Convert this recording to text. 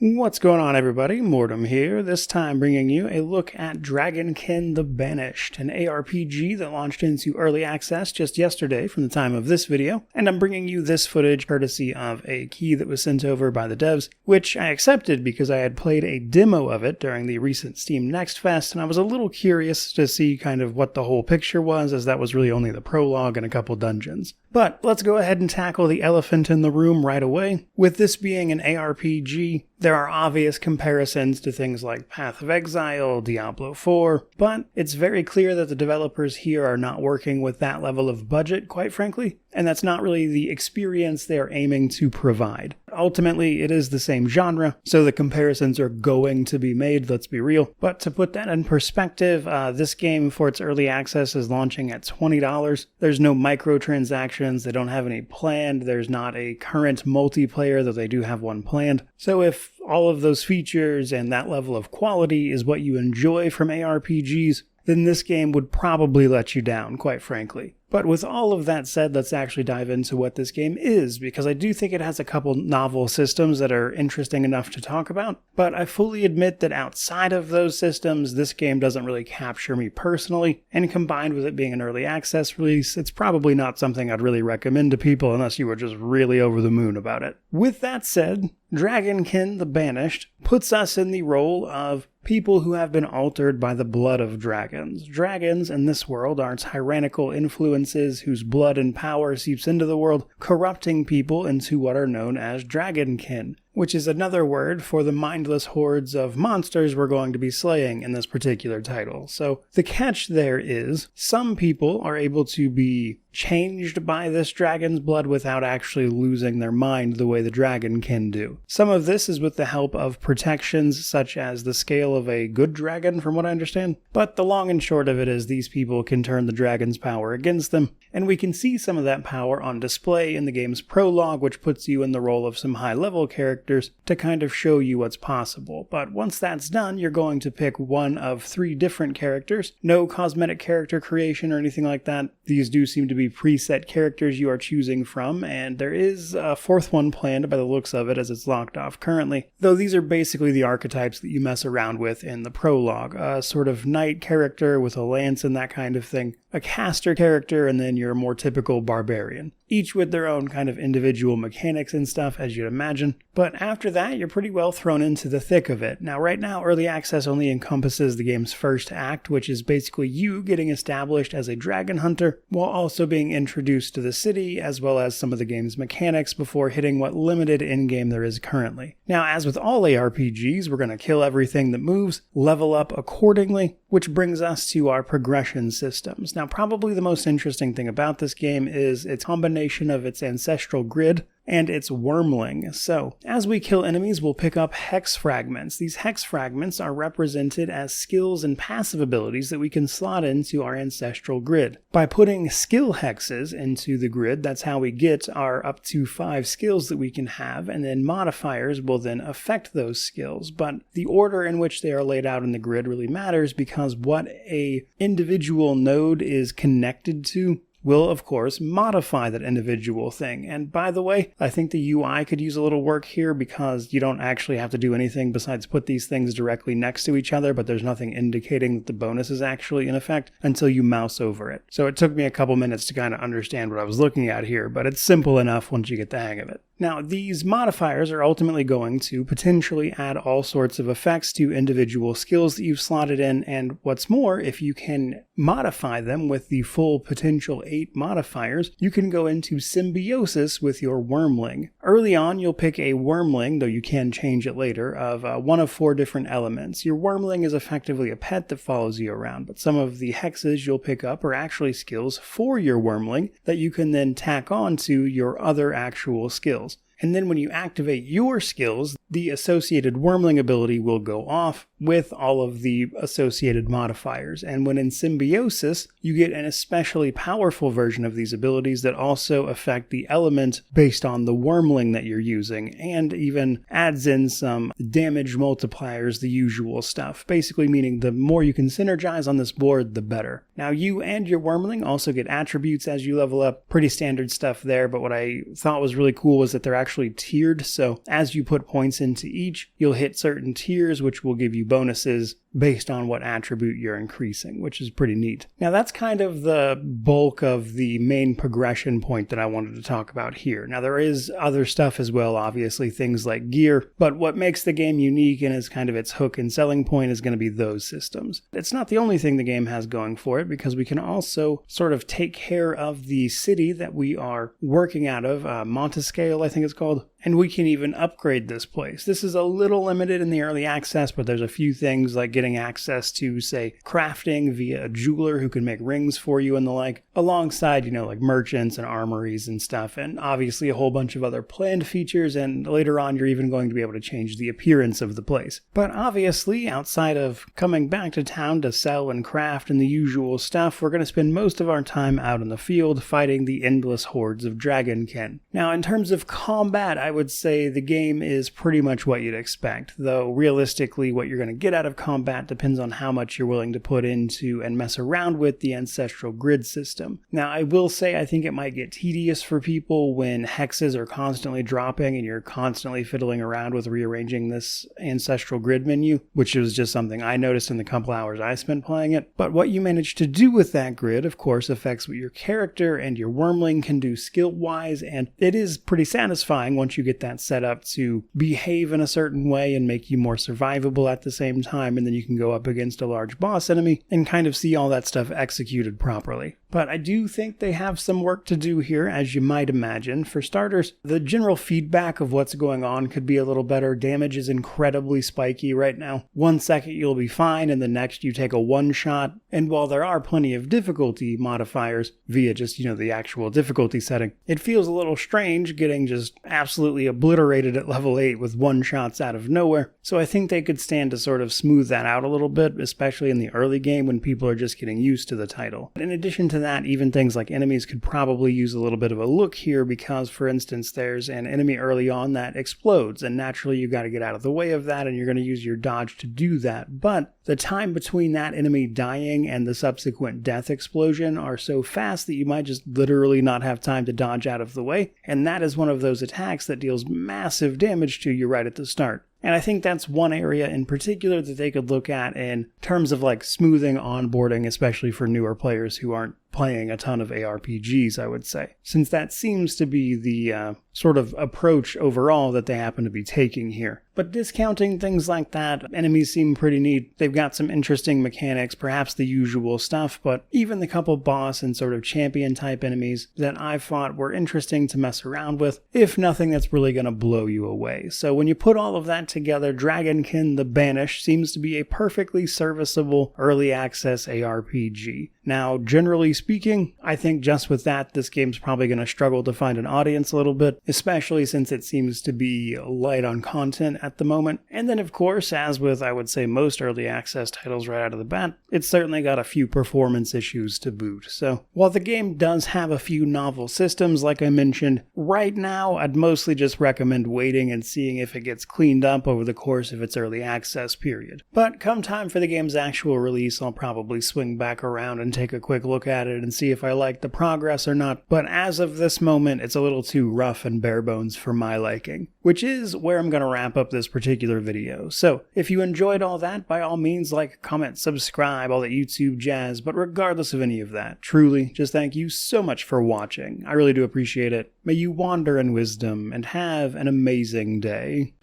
What's going on, everybody? Mortem here, this time bringing you a look at Dragonkin the Banished, an ARPG that launched into early access just yesterday from the time of this video, and I'm bringing you this footage courtesy of a key that was sent over by the devs, which I accepted because I had played a demo of it during the recent Steam Next Fest, and I was a little curious to see kind of what the whole picture was, as that was really only the prologue and a couple dungeons. But let's go ahead and tackle the elephant in the room right away. With this being an ARPG, there are obvious comparisons to things like Path of Exile, Diablo 4, but it's very clear that the developers here are not working with that level of budget, quite frankly, and that's not really the experience they're aiming to provide. Ultimately, it is the same genre, so the comparisons are going to be made, let's be real. But to put that in perspective, this game for its early access is launching at $20. There's no microtransactions, they don't have any planned, there's not a current multiplayer, though they do have one planned. So if all of those features and that level of quality is what you enjoy from ARPGs, then this game would probably let you down, quite frankly. But with all of that said, let's actually dive into what this game is, because I do think it has a couple novel systems that are interesting enough to talk about, but I fully admit that outside of those systems, this game doesn't really capture me personally, and combined with it being an early access release, it's probably not something I'd really recommend to people unless you were just really over the moon about it. With that said, Dragonkin the Banished puts us in the role of people who have been altered by the blood of dragons. Dragons in this world are tyrannical influences whose blood and power seeps into the world, corrupting people into what are known as Dragonkin, which is another word for the mindless hordes of monsters we're going to be slaying in this particular title. So the catch there is, some people are able to be changed by this dragon's blood without actually losing their mind the way the dragon can do. Some of this is with the help of protections such as the scale of a good dragon, from what I understand, but the long and short of it is these people can turn the dragon's power against them, and we can see some of that power on display in the game's prologue, which puts you in the role of some high-level characters to kind of show you what's possible. But once that's done, you're going to pick one of 3 different characters. No cosmetic character creation or anything like that. These do seem to be preset characters you are choosing from, and there is a 4th one planned by the looks of it, as it's locked off currently, though these are basically the archetypes that you mess around with in the prologue. A sort of knight character with a lance and that kind of thing, a caster character, and then your more typical barbarian, each with their own kind of individual mechanics and stuff, as you'd imagine. But after that, you're pretty well thrown into the thick of it. Now, right now, early access only encompasses the game's first act, which is basically you getting established as a dragon hunter, while also being introduced to the city, as well as some of the game's mechanics before hitting what limited in-game there is currently. Now, as with all ARPGs, we're going to kill everything that moves, level up accordingly, which brings us to our progression systems. Now, probably the most interesting thing about this game is its combination of its ancestral grid and its wormling. So, as we kill enemies, we'll pick up hex fragments. These hex fragments are represented as skills and passive abilities that we can slot into our ancestral grid. By putting skill hexes into the grid, that's how we get our up to 5 skills that we can have, and then modifiers will then affect those skills. But the order in which they are laid out in the grid really matters, because what a individual node is connected to will, of course, modify that individual thing. And by the way, I think the UI could use a little work here, because you don't actually have to do anything besides put these things directly next to each other, but there's nothing indicating that the bonus is actually in effect until you mouse over it. So it took me a couple minutes to kind of understand what I was looking at here, but it's simple enough once you get the hang of it. Now, these modifiers are ultimately going to potentially add all sorts of effects to individual skills that you've slotted in, and what's more, if you can modify them with the full potential 8 modifiers, you can go into symbiosis with your wormling. Early on, you'll pick a wormling, though you can change it later, of one of 4 different elements. Your wormling is effectively a pet that follows you around, but some of the hexes you'll pick up are actually skills for your wormling that you can then tack on to your other actual skills. And then when you activate your skills, the associated wormling ability will go off, with all of the associated modifiers. And when in Symbiosis, you get an especially powerful version of these abilities that also affect the element based on the wormling that you're using, and even adds in some damage multipliers, the usual stuff. Basically meaning the more you can synergize on this board, the better. Now you and your wormling also get attributes as you level up. Pretty standard stuff there, but what I thought was really cool was that they're actually tiered, so as you put points into each, you'll hit certain tiers which will give you bonuses based on what attribute you're increasing, which is pretty neat. Now that's kind of the bulk of the main progression point that I wanted to talk about here. Now there is other stuff as well, obviously things like gear, but what makes the game unique and is kind of its hook and selling point is going to be those systems. It's not the only thing the game has going for it, because we can also sort of take care of the city that we are working out of, Montiscale I think it's called, and we can even upgrade this place. This is a little limited in the early access, but there's a few things like getting access to, say, crafting via a jeweler who can make rings for you and the like, alongside, like merchants and armories and stuff, and obviously a whole bunch of other planned features, and later on you're even going to be able to change the appearance of the place. But obviously, outside of coming back to town to sell and craft and the usual stuff, we're going to spend most of our time out in the field fighting the endless hordes of Dragonkin. Now, in terms of combat, I would say the game is pretty much what you'd expect, though realistically what you're going to get out of combat depends on how much you're willing to put into and mess around with the ancestral grid system. Now I will say I think it might get tedious for people when hexes are constantly dropping and you're constantly fiddling around with rearranging this ancestral grid menu, which was just something I noticed in the couple hours I spent playing it. But what you manage to do with that grid, of course, affects what your character and your wormling can do skill-wise, and it is pretty satisfying once you get that set up to behave in a certain way and make you more survivable at the same time, and then you can go up against a large boss enemy and kind of see all that stuff executed properly. But I do think they have some work to do here, as you might imagine. For starters, the general feedback of what's going on could be a little better. Damage is incredibly spiky right now. 1 second you'll be fine, and the next you take a one-shot. And while there are plenty of difficulty modifiers via just, the actual difficulty setting, it feels a little strange getting just absolutely obliterated at level 8 with one-shots out of nowhere. So I think they could stand to sort of smooth that out a little bit, especially in the early game when people are just getting used to the title. In addition to that, even things like enemies could probably use a little bit of a look here, because for instance there's an enemy early on that explodes, and naturally you got to get out of the way of that, and you're going to use your dodge to do that. But the time between that enemy dying and the subsequent death explosion are so fast that you might just literally not have time to dodge out of the way, and that is one of those attacks that deals massive damage to you right at the start. And I think that's one area in particular that they could look at in terms of like smoothing onboarding, especially for newer players who aren't playing a ton of ARPGs, I would say, since that seems to be the sort of approach overall that they happen to be taking here. But discounting things like that, enemies seem pretty neat. They've got some interesting mechanics, perhaps the usual stuff, but even the couple boss and sort of champion type enemies that I thought were interesting to mess around with, if nothing that's really going to blow you away. So when you put all of that together, Dragonkin the Banished seems to be a perfectly serviceable early access ARPG. Now, generally speaking, I think just with that, this game's probably going to struggle to find an audience a little bit, especially since it seems to be light on content at the moment. And then, of course, as with, I would say, most early access titles right out of the bat, it's certainly got a few performance issues to boot. So, while the game does have a few novel systems, like I mentioned, right now, I'd mostly just recommend waiting and seeing if it gets cleaned up over the course of its early access period. But come time for the game's actual release, I'll probably swing back around and take a quick look at it and see if I like the progress or not. But as of this moment, it's a little too rough and bare bones for my liking, which is where I'm going to wrap up this particular video. So if you enjoyed all that, by all means, like, comment, subscribe, all that YouTube jazz. But regardless of any of that, truly, just thank you so much for watching. I really do appreciate it. May you wander in wisdom and have an amazing day.